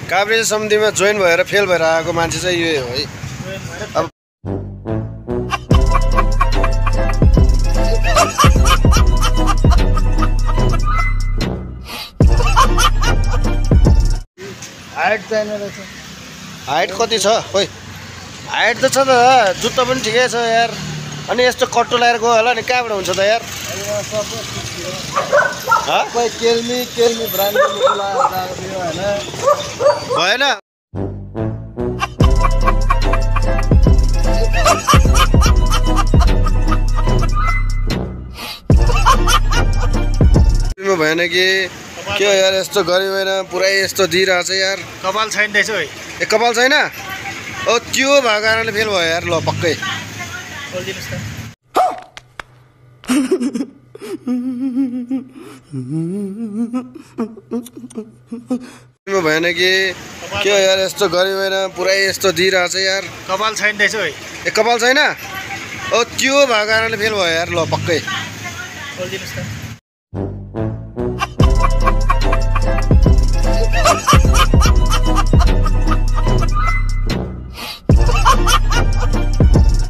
काभ्रे समितिमा जोइन भएर फेल भएर आएको मान्छे चाहिँ यो हो है। अब हाइट चाहिने रहेछ। हाइट कति छ खोइ? हाइट त छ त, जुत्ता पनि ठिकै छ यार। अनि यस्तो कट्टो लगाएर गयो होला नि, कहाँबाट हुन्छ त यार? कोही केल्मी ब्रान्डको लुगा लगाएर दियो हैन। भएन। भएन कि के हो यार, यस्तो गरी भएन, पुरै यस्तो दिइरहेको छ यार। कपाल छैन रहेछ है। ए कपाल छैन? ओ त्यो भएको कारणले फेल भयो यार। ल पक्कै खोलिदिनुस् त। भएन कि के हो यार, यस्तो गरी भएन, पुरै यस्तो दिइरहेको छ यार। कपाल छैन रहेछ है। ए कपाल छैन? ओ त्यो भएको कारणले फेल भयो यार। ल पक्कै खोलिदिनुस् त।